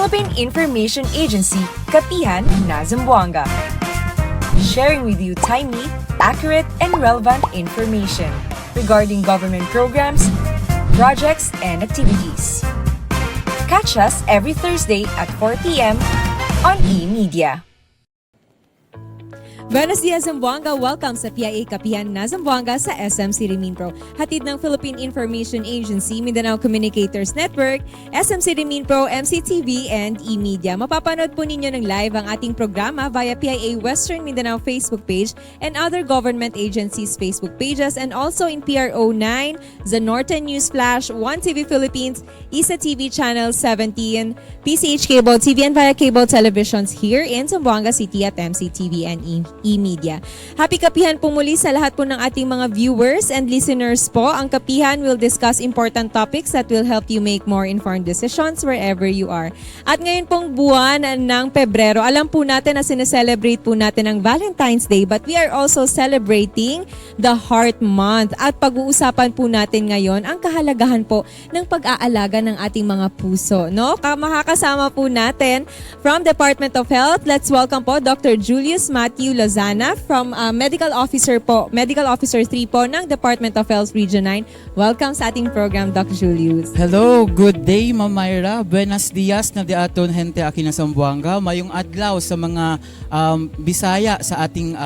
Philippine Information Agency, Kapihan na Zamboanga. Sharing with you timely, accurate, and relevant information regarding government programs, projects, and activities. Catch us every Thursday at 4 p.m. on eMedia. Buenos dias, Zamboanga! Welcome sa PIA Kapihan na Zamboanga sa SM City Minpro. Hatid ng Philippine Information Agency, Mindanao Communicators Network, SM City Minpro, MCTV, and eMedia. Mapapanood po ninyo ng live ang ating programa via PIA Western Mindanao Facebook page and other government agencies' Facebook pages, and also in PRO9, the Norton News Flash, 1TV Philippines, ISA TV Channel 17, PCH Cable TV, and via cable televisions here in Zamboanga City at MCTV and eMedia. Happy Kapihan po muli sa lahat po ng ating mga viewers and listeners po. Ang Kapihan will discuss important topics that will help you make more informed decisions wherever you are. At ngayon pong buwan ng Pebrero, alam po natin na sineselebrate po natin ang Valentine's Day, but we are also celebrating the Heart Month. At pag-uusapan po natin ngayon ang kahalagahan po ng pag-aalaga ng ating mga puso. No? Makakasama po natin from Department of Health. Let's welcome po Dr. Julius Matthew Lozana from Medical Officer 3 po ng Department of Health Region 9. Welcome sa ating program, Dr. Julius. Hello, good day, Ma'am Myra. Buenos dias na di aton gente aki na Zamboanga. Mayong adlaw sa mga Bisaya sa ating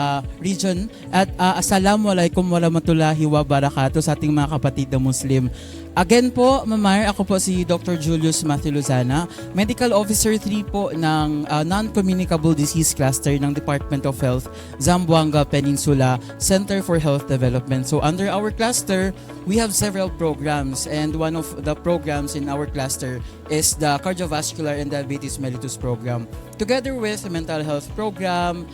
region at assalamualaikum warahmatullahi wabarakatuh sa ating mga kapatid na Muslim. Again po, Mamar, ako po si Dr. Julius Matthew Lozana, Medical Officer 3 po ng Non-Communicable Disease Cluster ng Department of Health, Zamboanga Peninsula Center for Health Development. So under our cluster, we have several programs, and one of the programs in our cluster is the Cardiovascular and Diabetes Mellitus Program. Together with the Mental Health Program,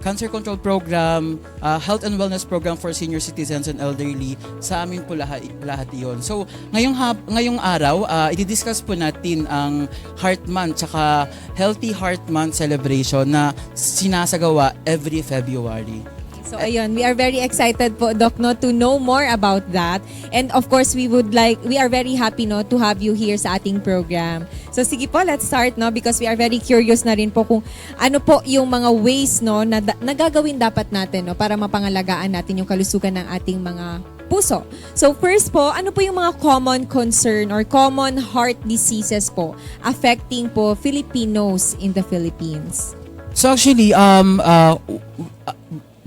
Cancer Control Program, Health and Wellness Program for Senior Citizens and Elderly, sa amin po lahat iyon. So ngayong araw, i-discuss po natin ang Heart Month tsaka Healthy Heart Month celebration na sinasagawa every February. So ayun, we are very excited po, Doc, no, to know more about that. And of course, we are very happy, no, to have you here sa ating program. So sige po, let's start, no, because we are very curious na rin po kung ano po yung mga ways, no, na nagagawin dapat natin, no, para mapangalagaan natin yung kalusugan ng ating mga puso. So first po, ano po yung mga common concern or common heart diseases po affecting po Filipinos in the Philippines? So actually,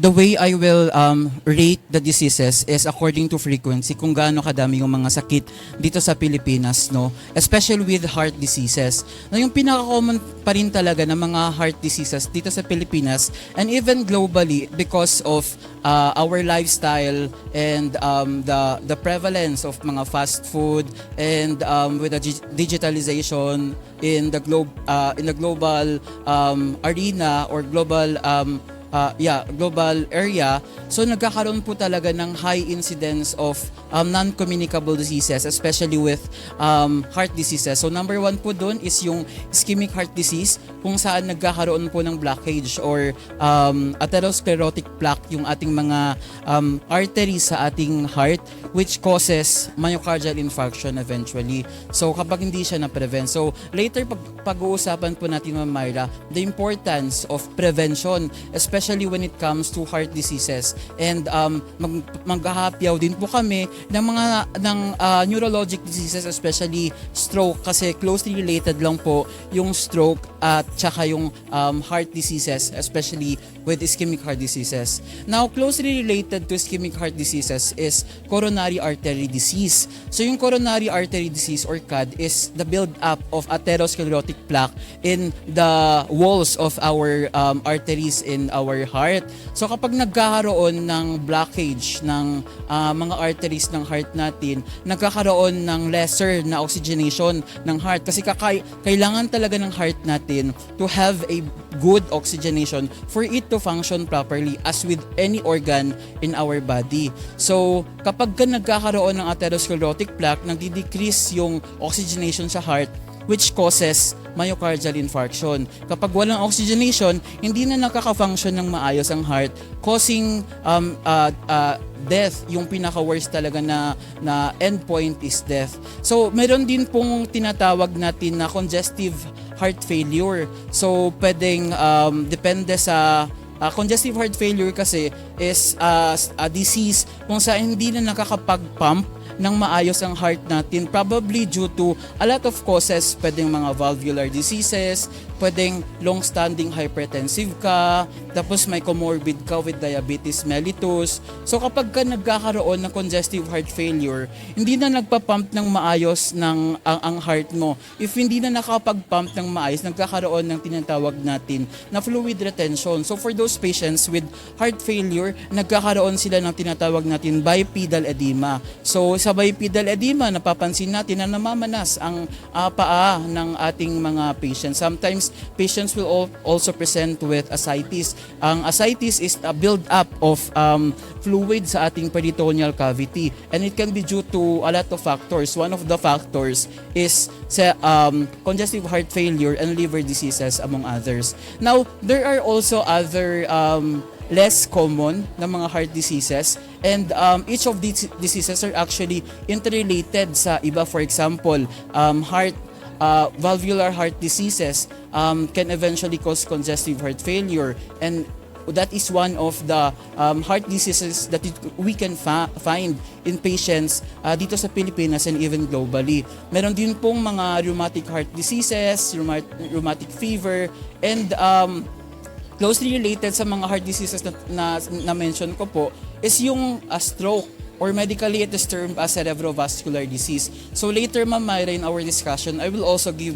the way I will rate the diseases is according to frequency, kung gaano kadami yung mga sakit dito sa Pilipinas, no? Especially with heart diseases. Na yung pinaka-common pa rin talaga ng mga heart diseases dito sa Pilipinas and even globally because of our lifestyle and the prevalence of mga fast food and with the digitalization in the global arena or global area. So nagkakaroon po talaga ng high incidence of non-communicable diseases, especially with heart diseases. So number one po doon is yung ischemic heart disease, kung saan nagkakaroon po ng blockage or atherosclerotic plaque yung ating mga arteries sa ating heart, which causes myocardial infarction eventually. So kapag hindi siya na-prevent. So later pag-uusapan po natin, Ma'am Myra, the importance of prevention, especially when it comes to heart diseases. And maghahapyaw din po kami ng neurologic diseases, especially stroke, kasi closely related lang po yung stroke at tsaka yung heart diseases, especially with ischemic heart diseases. Now, closely related to ischemic heart diseases is coronary artery disease. So yung coronary artery disease or CAD is the build-up of atherosclerotic plaque in the walls of our arteries in our heart. So kapag nagkakaroon ng blockage ng mga arteries ng heart natin, nagkakaroon ng lesser na oxygenation ng heart, kasi kailangan talaga ng heart natin to have a good oxygenation for it to function properly as with any organ in our body. So kapag nagkakaroon ng atherosclerotic plaque, nagdi-decrease yung oxygenation sa heart, which causes myocardial infarction. Kapag walang oxygenation, hindi na nakaka-function ng maayos ang heart, causing death. Yung pinaka-worst talaga na endpoint is death. So, meron din pong tinatawag natin na congestive heart failure. So pwedeng depende sa congestive heart failure kasi is a disease kung saan hindi na nakakapag-pump ng maayos ang heart natin, probably due to a lot of causes. Pwedeng mga valvular diseases, pwedeng long-standing hypertensive ka, tapos may comorbid ka with diabetes mellitus. So kapag ka nagkakaroon ng congestive heart failure, hindi na nagpa-pump ng maayos ang heart mo. If hindi na nakapag-pump ng maayos, nagkakaroon ng tinatawag natin na fluid retention. So for those patients with heart failure, nagkakaroon sila ng tinatawag natin bipedal edema. So sa bipedal edema, napapansin natin na namamanas ang paa ng ating mga patients. Sometimes patients will also present with ascites. Ang ascites is a build-up of fluid sa ating peritoneal cavity, and it can be due to a lot of factors. One of the factors is congestive heart failure and liver diseases, among others. Now, there are also other less common na mga heart diseases, and each of these diseases are actually interrelated sa iba. For example, valvular heart diseases can eventually cause congestive heart failure, and that is one of the heart diseases that we can find in patients dito sa Pilipinas and even globally. Meron din pong mga rheumatic heart diseases, rheumatic fever, and closely related sa mga heart diseases na mention ko po is yung stroke, or medically it is termed as cerebrovascular disease. So later, Ma'am Myra, in our discussion, I will also give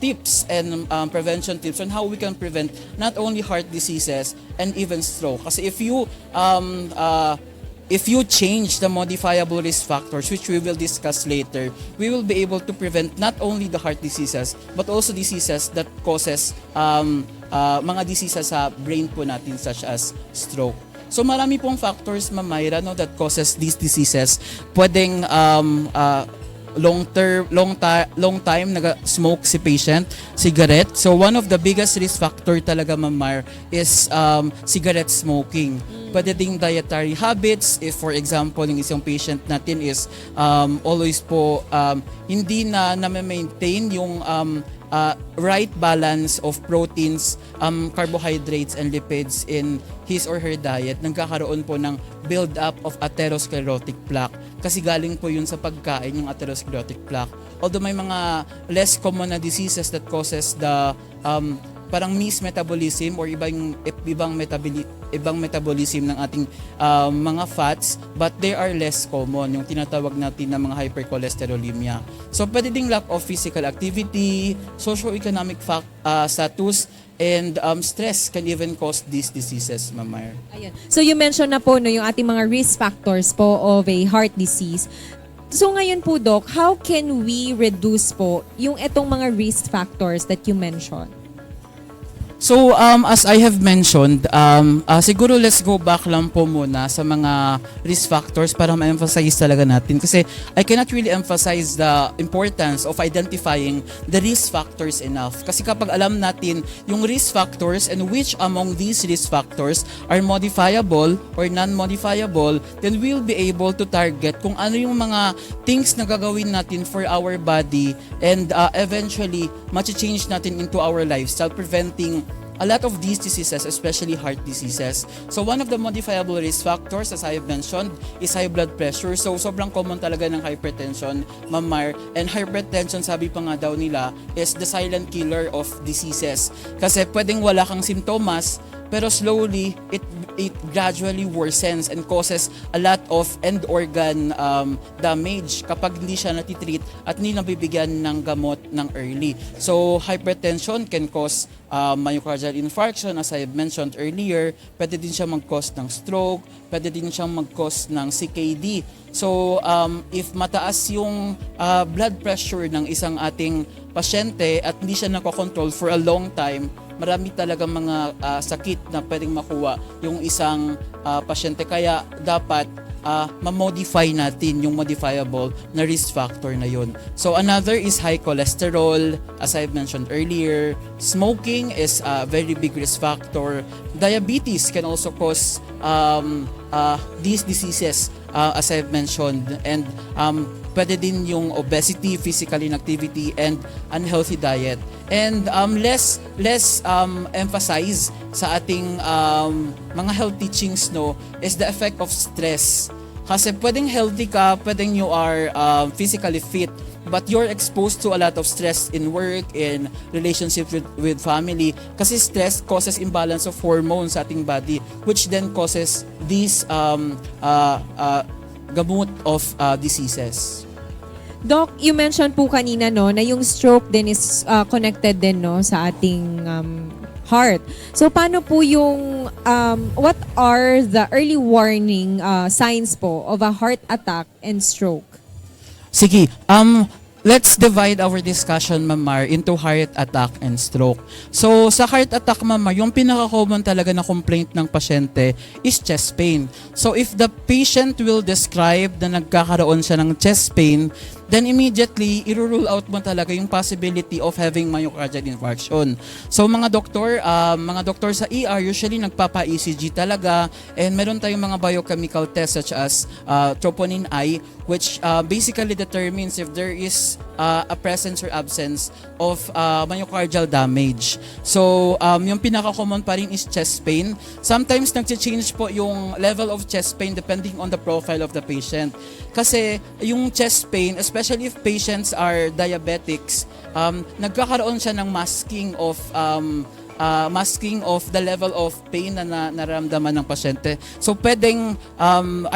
tips and prevention tips on how we can prevent not only heart diseases and even stroke. Kasi if you change the modifiable risk factors, which we will discuss later, we will be able to prevent not only the heart diseases, but also diseases that causes mga diseases sa brain po natin, such as stroke. So marami pong factors, Ma'am Myra, no, that causes these diseases. Pwedeng long time nag-smoke si patient, cigarette. So one of the biggest risk factor talaga, Ma'am Myra, is cigarette smoking. Pwede ding dietary habits. If for example, yung isang patient natin is always po hindi na maintain yung right balance of proteins, carbohydrates, and lipids in his or her diet, nagkakaroon po ng build-up of atherosclerotic plaque. Kasi galing po yun sa pagkain, yung atherosclerotic plaque. Although may mga less common na diseases that causes the parang mismetabolism or ibang metabolism ng ating mga fats, but they are less common, yung tinatawag natin na mga hypercholesterolemia. So pwede ding lack of physical activity, socioeconomic status, and stress can even cause these diseases, Ma'am Myra. Ayan. So you mentioned na po no, yung ating mga risk factors po of a heart disease. So ngayon po, Doc, how can we reduce po yung etong mga risk factors that you mentioned? So as I have mentioned, siguro let's go back lang po muna sa mga risk factors para ma-emphasize talaga natin, kasi I cannot really emphasize the importance of identifying the risk factors enough. Kasi kapag alam natin yung risk factors and which among these risk factors are modifiable or non-modifiable, then we'll be able to target kung ano yung mga things na gagawin natin for our body, and eventually ma-change natin into our lifestyle, preventing a lot of these diseases, especially heart diseases. So one of the modifiable risk factors, as I have mentioned, is high blood pressure. So sobrang common talaga ng hypertension, Ma'am Myra. And hypertension, sabi pa nga daw nila, is the silent killer of diseases. Kasi pwedeng wala kang simptomas, pero slowly it gradually worsens and causes a lot of end organ damage kapag hindi siya natitreat at hindi nabibigyan ng gamot ng early. So hypertension can cause myocardial infarction, as I mentioned earlier. Pwede din siya mag-cause ng stroke, pwede din siya mag-cause ng CKD. So if mataas yung blood pressure ng isang ating pasyente at hindi siya nakokontrol for a long time, marami talagang mga sakit na pwedeng makuha yung isang pasyente. Kaya dapat ma-modify natin yung modifiable na risk factor na yun. So another is high cholesterol, as I mentioned earlier. Smoking is a very big risk factor. Diabetes can also cause these diseases, as I've mentioned. And pwede din yung obesity, physical inactivity, and unhealthy diet. And less emphasize sa ating mga health teachings, no, is the effect of stress. Kasi pwedeng healthy ka, pwedeng you are physically fit, but you're exposed to a lot of stress in work, in relationship with family. Kasi stress causes imbalance of hormones sa ating body, which then causes these gamut of diseases. Doc, you mentioned po kanina no na yung stroke din is connected din no sa ating heart. So paano po yung what are the early warning signs po of a heart attack and stroke? Sige, let's divide our discussion, Ma'am Mar, into heart attack and stroke. So, sa heart attack, Ma'am Mar, yung pinaka-common talaga na complaint ng pasyente is chest pain. So, if the patient will describe na nagkakaroon siya ng chest pain, then immediately, i-rule out mo talaga yung possibility of having myocardial infarction. So, mga doktor sa ER, usually nagpapa-ECG talaga, and meron tayong mga biochemical tests such as troponin I, which basically determines if there is a presence or absence of myocardial damage. So, yung pinaka-common pa rin is chest pain. Sometimes nag-change po yung level of chest pain depending on the profile of the patient. Kasi yung chest pain, especially if patients are diabetics, nagkakaroon siya ng masking of the level of pain na nararamdaman ng pasyente. So pwedeng 10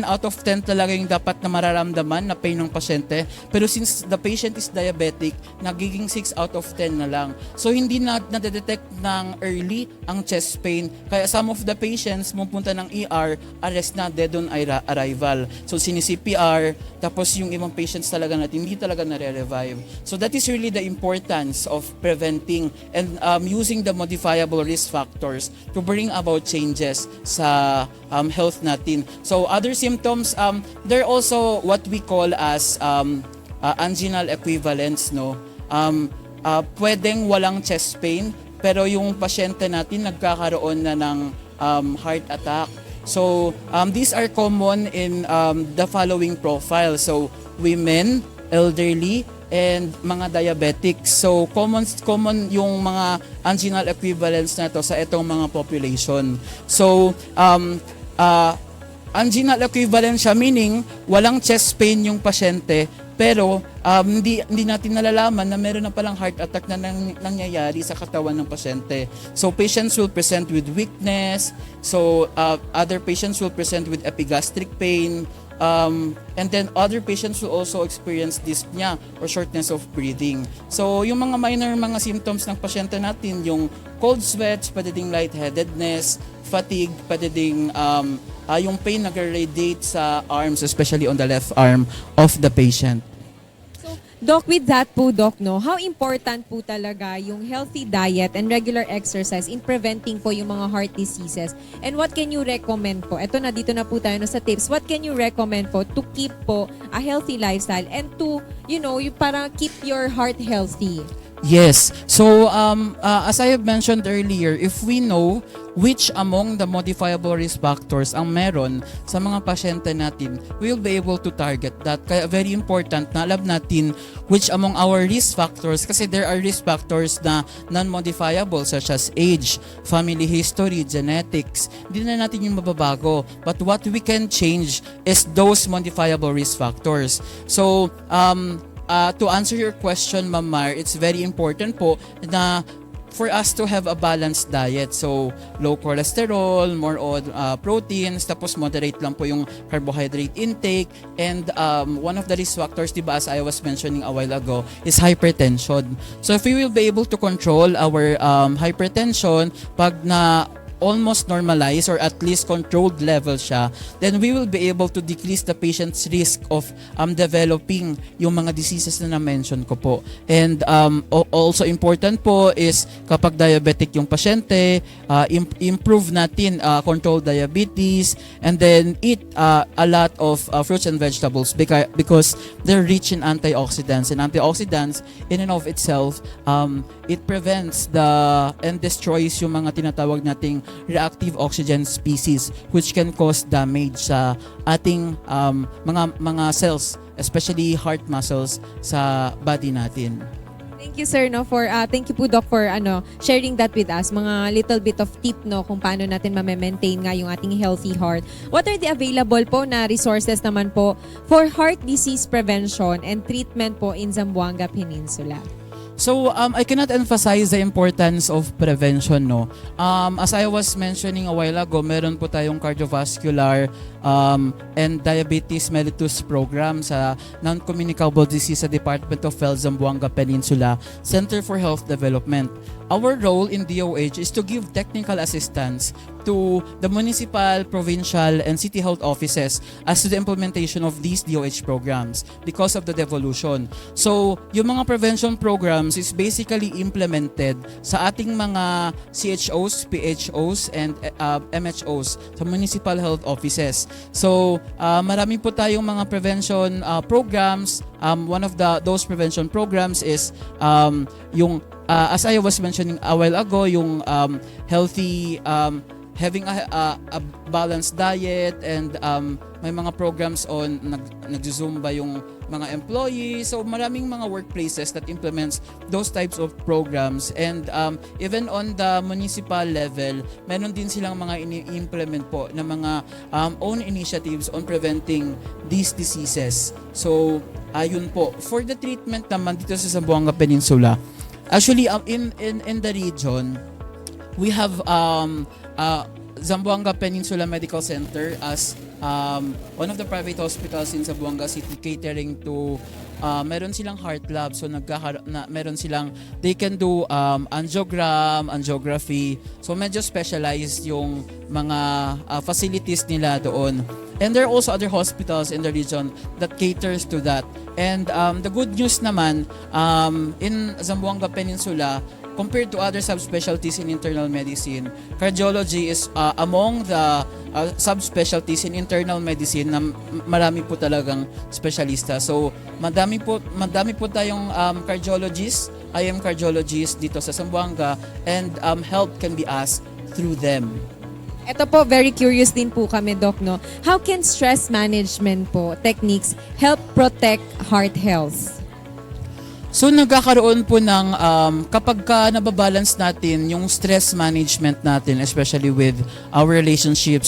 out of 10 talaga yung dapat na mararamdaman na pain ng pasyente. Pero since the patient is diabetic, nagiging 6 out of 10 na lang. So hindi na detect ng early ang chest pain. Kaya some of the patients pumunta ng ER, arrest na, dead on arrival. So sini-CPR, tapos yung ibang patients talaga natin hindi talaga nare-revive. So that is really the importance of preventing and using the modifiable risk factors to bring about changes sa health natin. So other symptoms, there are also what we call as anginal equivalents, no? Pwedeng walang chest pain, pero yung pasyente natin nagkakaroon na ng heart attack. So these are common in the following profile. So women, elderly, and mga diabetics. So common yung mga anginal equivalents na to sa itong mga population. So anginal equivalent siya, meaning walang chest pain yung pasyente, pero hindi natin nalalaman na meron na palang heart attack na nangyayari sa katawan ng pasyente. So patients will present with weakness. So other patients will present with epigastric pain. And then other patients will also experience dyspnea or shortness of breathing. So yung mga minor mga symptoms ng pasyente natin, yung cold sweats, pwede ding lightheadedness, fatigue, pwede ding yung pain nag-radiate sa arms, especially on the left arm of the patient. Doc, with that po, Doc, no, how important po talaga yung healthy diet and regular exercise in preventing po yung mga heart diseases? And what can you recommend po? Ito na, dito na po tayo sa tips. What can you recommend po to keep po a healthy lifestyle and to, yung parang keep your heart healthy? Yes. So, as I have mentioned earlier, if we know which among the modifiable risk factors ang meron sa mga pasyente natin, we will be able to target that. Kaya very important na alam natin which among our risk factors, kasi there are risk factors na non-modifiable such as age, family history, genetics. Hindi na natin yung mababago. But what we can change is those modifiable risk factors. So, to answer your question, Ma'am Mar, it's very important po na for us to have a balanced diet. So, low cholesterol, more on proteins, tapos moderate lang po yung carbohydrate intake. And one of the risk factors, diba, as I was mentioning a while ago, is hypertension. So, if we will be able to control our hypertension, pag na almost normalized or at least controlled level siya, then we will be able to decrease the patient's risk of developing yung mga diseases na na-mention ko po. And also important po is kapag diabetic yung pasyente, improve natin control diabetes, and then eat a lot of fruits and vegetables because they're rich in antioxidants. And antioxidants in and of itself, it prevents and destroys yung mga tinatawag nating reactive oxygen species which can cause damage sa ating mga cells, especially heart muscles sa body natin. Thank you sir thank you po doc for sharing that with us, mga little bit of tip kung paano natin ma-maintain nga yung ating healthy heart. What are the available po na resources naman po for heart disease prevention and treatment po in Zamboanga Peninsula? So I cannot emphasize the importance of prevention, no. As I was mentioning a while ago, meron po tayong cardiovascular and diabetes mellitus program sa non-communicable disease sa Department of Health Zamboanga Peninsula Center for Health Development. Our role in DOH is to give technical assistance to the municipal, provincial, and city health offices as to the implementation of these DOH programs because of the devolution. So, yung mga prevention programs is basically implemented sa ating mga CHOs, PHOs, and MHOs sa municipal health offices. So, marami po tayong mga prevention programs. One of those prevention programs is yung as I was mentioning a while ago, yung healthy having a balanced diet, and may mga programs on nagzumba yung mga employees. So maraming mga workplaces that implements those types of programs, and even on the municipal level, meron din silang mga ini-implement po na mga own initiatives on preventing these diseases. So ayun po, for the treatment naman dito sa Zamboanga Peninsula, actually in the region, we have Zamboanga Peninsula Medical Center as one of the private hospitals in Zamboanga City, catering to meron silang heart lab. So meron silang, they can do angiogram, angiography. So medyo specialized yung mga facilities nila doon. And there are also other hospitals in the region that caters to that. And the good news naman, in Zamboanga Peninsula, compared to other subspecialties in internal medicine, cardiology is among the subspecialties in internal medicine na marami po talagang specialista. So, madami po tayong cardiologists, IM cardiologists dito sa Zamboanga, and help can be asked through them. Ito po, very curious din po kami, Doc, How can stress management po techniques help protect heart health? So nagkakaroon po ng kapag ka nababalance natin yung stress management natin, especially with our relationship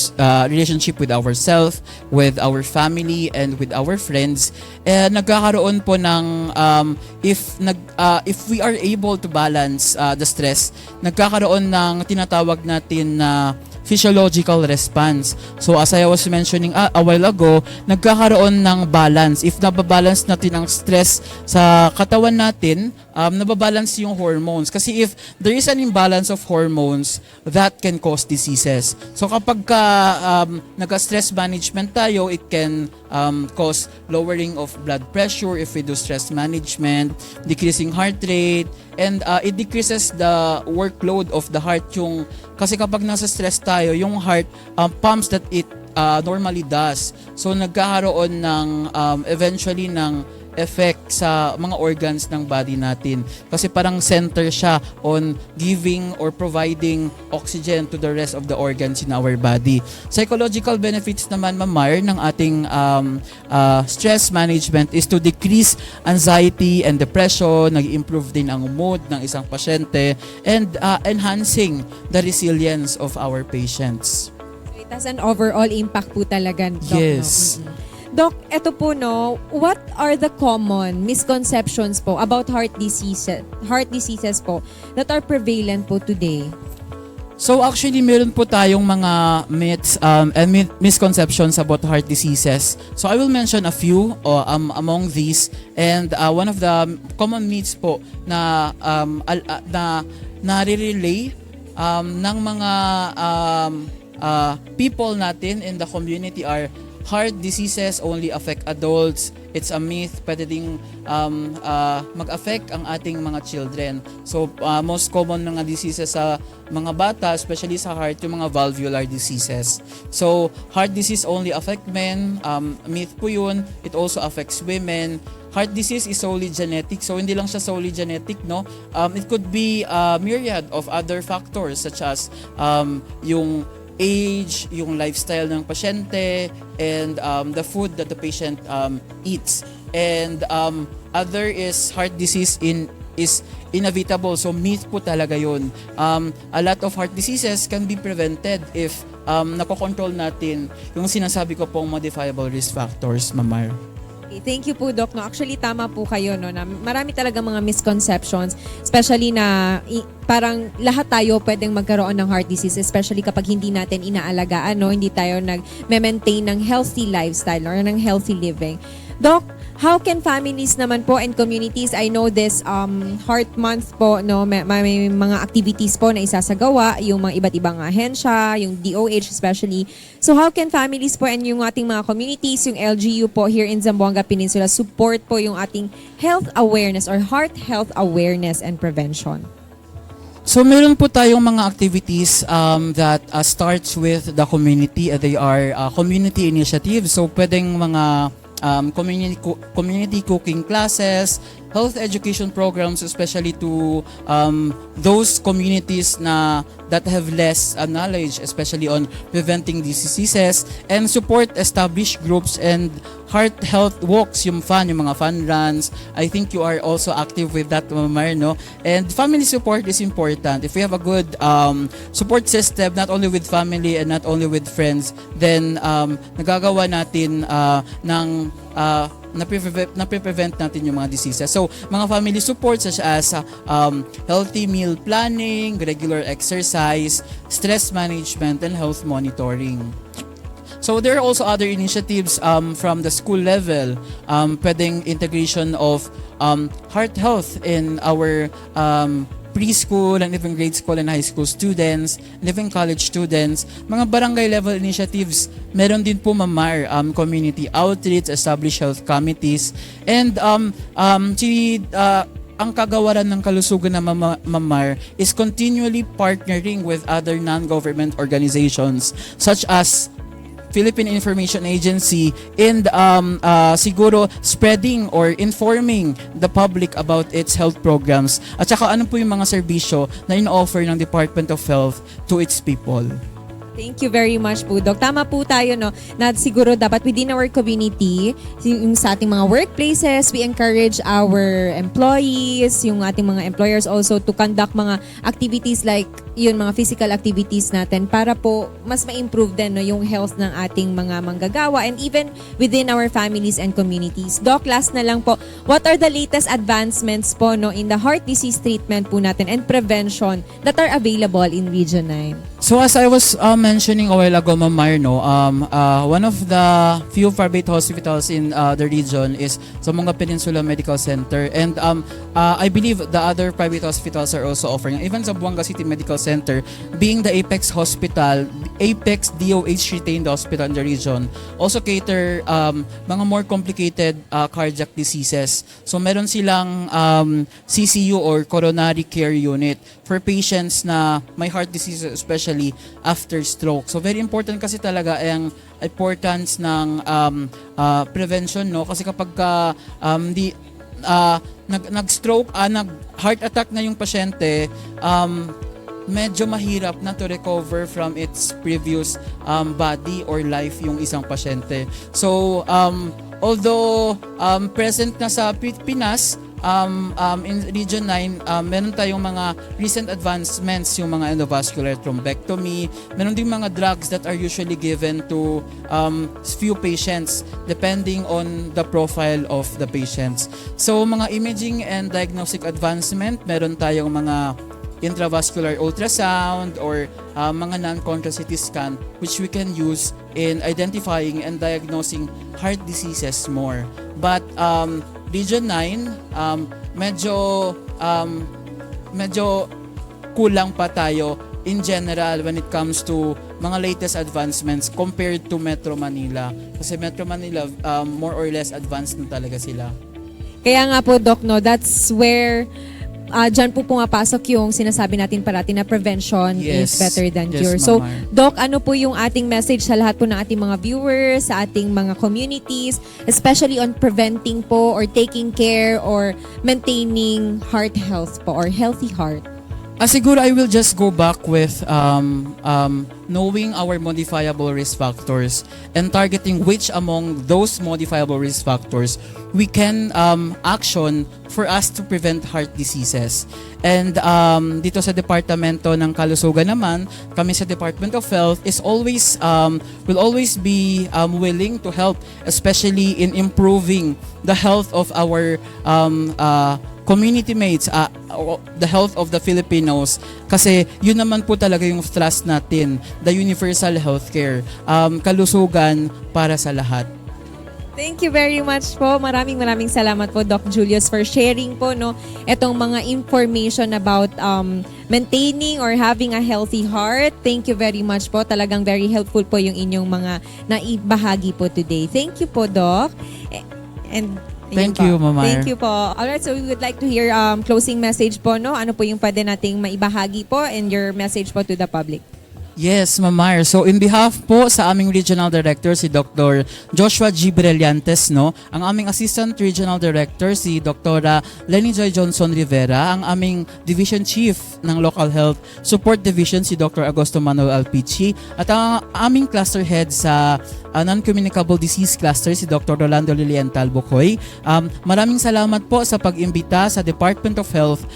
with ourselves, with our family, and with our friends, nagkakaroon po ng if we are able to balance the stress, nagkakaroon ng tinatawag natin na physiological response. So as I was mentioning a while ago, nagkakaroon ng balance. If nababalance natin ang stress sa katawan natin, nababalance yung hormones. Kasi if there is an imbalance of hormones, that can cause diseases. So kapag nag-stress management tayo, it can cause lowering of blood pressure if we do stress management, decreasing heart rate, and it decreases the workload of the heart. Kasi kapag nasa stress tayo, yung heart pumps that it normally does. So nagkakaroon ng eventually ng effect sa mga organs ng body natin. Kasi parang center siya on giving or providing oxygen to the rest of the organs in our body. Psychological benefits naman, Mamar, ng ating stress management is to decrease anxiety and depression, nag-improve din ang mood ng isang pasyente, and enhancing the resilience of our patients. It has an overall impact po talaga, Doc. Yes. Doc, eto po what are the common misconceptions po about heart diseases po that are prevalent po today? So actually, meron po tayong mga myths and misconceptions about heart diseases. So I will mention a few among these, and one of the common myths po na nare-relay ng mga people natin in the community are: heart diseases only affect adults. It's a myth. Pwede ding mag-affect ang ating mga children. So, most common mga diseases sa mga bata, especially sa heart, yung mga valvular diseases. So, heart disease only affect men. Myth po yun. It also affects women. heart disease is solely genetic. So hindi lang siya solely genetic, no? It could be a myriad of other factors such as yung age, yung lifestyle ng pasyente, and the food that the patient eats. And other is heart disease is inevitable. So myth po talaga yun. A lot of heart diseases can be prevented if nakokontrol natin yung sinasabi ko pong modifiable risk factors, Mamar. Okay, thank you po, Doc. No, actually, tama po kayo. No, na marami talaga mga misconceptions, especially na parang lahat tayo pwedeng magkaroon ng heart disease, especially kapag hindi natin inaalagaan, no? Hindi tayo nag-maintain ng healthy lifestyle or ng healthy living. Doc, how can families naman po and communities, I know this Heart Month po, no, may mga activities po na isasagawa, yung mga iba't ibang ahensya, yung DOH especially. So how can families po and yung ating mga communities, yung LGU po here in Zamboanga Peninsula, support po yung ating health awareness or heart health awareness and prevention? So meron po tayong mga activities that starts with the community. They are community initiatives. So pwedeng mga community cooking classes, health education programs, especially to those communities that have less knowledge, especially on preventing these diseases, and support established groups and heart health walks, yung mga fun runs. I think you are also active with that, Mamar, no? And family support is important. If we have a good support system, not only with family and not only with friends, then nagagawa natin na-prevent natin yung mga diseases. So, mga family support such as healthy meal planning, regular exercise, stress management, and health monitoring. So, there are also other initiatives from the school level. Pwedeng integration of heart health in our preschool and even grade school and high school students, and even college students. Mga barangay level initiatives, meron din po, Mamar, community outreach, established health committees, and ang kagawaran ng kalusugan na Mamar is continually partnering with other non-government organizations such as Philippine Information Agency and siguro spreading or informing the public about its health programs at saka ano po yung mga serbisyo na ino-offer ng Department of Health to its people. Thank you very much po, Doc. Tama po tayo, no, na siguro dapat within our community, yung sa ating mga workplaces, we encourage our employees, yung ating mga employers also to conduct mga activities like yun, mga physical activities natin para po mas ma-improve din, no, yung health ng ating mga manggagawa and even within our families and communities. Doc, last na lang po, what are the latest advancements po, no, in the heart disease treatment po natin and prevention that are available in Region 9? So as I was mentioning a while ago, Mamar, no, one of the few private hospitals in the region is Zamboanga Peninsula Medical Center, and I believe the other private hospitals are also offering. Even Zamboanga City Medical Center, being the apex hospital, apex DOH retained hospital in the region, also cater mga more complicated cardiac diseases. So meron silang CCU or coronary care unit for patients na may heart disease, especially after stroke. So very important kasi talaga ang importance ng prevention, no? Kasi kapag nag-stroke, nag-heart attack na yung pasyente, medyo mahirap na to recover from its previous body or life yung isang pasyente. So although present na sa Pinas, in Region 9, meron tayong mga recent advancements, yung mga endovascular thrombectomy. Meron din mga drugs that are usually given to few patients depending on the profile of the patients. So mga imaging and diagnostic advancement, meron tayong mga intravascular ultrasound or mga non-contrast CT scan which we can use in identifying and diagnosing heart diseases more. But Region 9, medyo kulang pa tayo in general when it comes to mga latest advancements compared to Metro Manila. Kasi Metro Manila, more or less advanced na talaga sila. Kaya nga po, Doc, no, that's where dyan po pumapasok yung sinasabi natin parati na prevention is Yes. better than Yes, cure. So, Ma'am. Doc, ano po yung ating message sa lahat po ng ating mga viewers, sa ating mga communities, especially on preventing po or taking care or maintaining heart health po or healthy heart? Siguro I will just go back with knowing our modifiable risk factors and targeting which among those modifiable risk factors we can action for us to prevent heart diseases. And dito sa Departamento ng Kalusugan naman, kami sa Department of Health is always will always be willing to help, especially in improving the health of our community mates, the health of the Filipinos, kasi yun naman po talaga yung thrust natin, the universal healthcare, kalusugan para sa lahat. Thank you very much po. Maraming salamat po, Doc Julius, for sharing po etong mga information about maintaining or having a healthy heart. Thank you very much po. Talagang very helpful po yung inyong mga naibahagi po today. Thank you po, Doc. And Thank ayun you, po. Mamar. Thank you po. Alright, so we would like to hear closing message po, no? Ano po yung pwede nating maibahagi po and your message po to the public? Yes, Mamar. So in behalf po sa aming Regional Director si Dr. Joshua G. Brillantes, ang aming Assistant Regional Director si Dr. Lenny Joy Johnson Rivera, ang aming Division Chief ng Local Health Support Division si Dr. Agosto Manuel Alpici, at ang aming Cluster Head sa Non-Communicable Disease Cluster si Dr. Rolando Liliental Bucoy. Maraming salamat po sa pag-imbita sa Department of Health,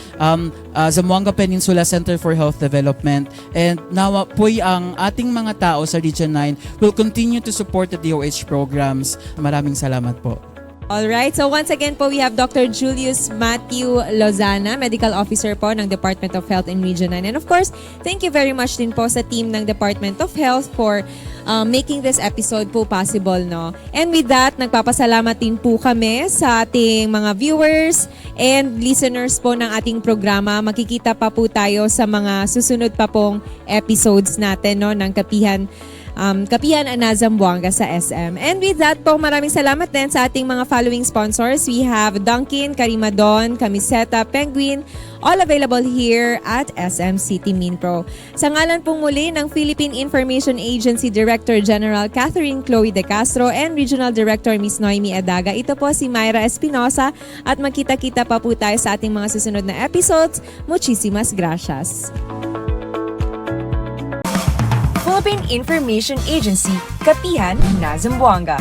Zamboanga Peninsula Center for Health Development, and nawa po ang ating mga tao sa Region 9 will continue to support the DOH programs. Maraming salamat po. Alright, so once again po, we have Dr. Julius Matthew Lozana, Medical Officer po ng Department of Health in Region 9. And of course, thank you very much din po sa team ng Department of Health for making this episode po possible, And with that, nagpapasalamat din po kami sa ating mga viewers and listeners po ng ating programa. Makikita pa po tayo sa mga susunod pa pong episodes natin, ng Kapihan na Zamboanga sa SM. And with that po, maraming salamat din sa ating mga following sponsors. We have Dunkin, Karimadon, Camiseta, Penguin, all available here at SM City Minpro. Sa ngalan pong muli ng Philippine Information Agency Director General Catherine Chloe De Castro and Regional Director Ms. Noemi Adaga, ito po si Myra Espinosa, at magkita-kita pa po tayo sa ating mga susunod na episodes. Muchísimas gracias. Philippine Information Agency, Kapihan na Zamboanga.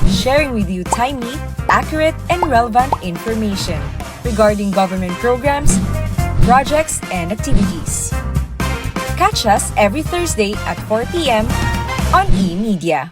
Sharing with you timely, accurate, and relevant information regarding government programs, projects, and activities. Catch us every Thursday at 4 p.m. on eMedia.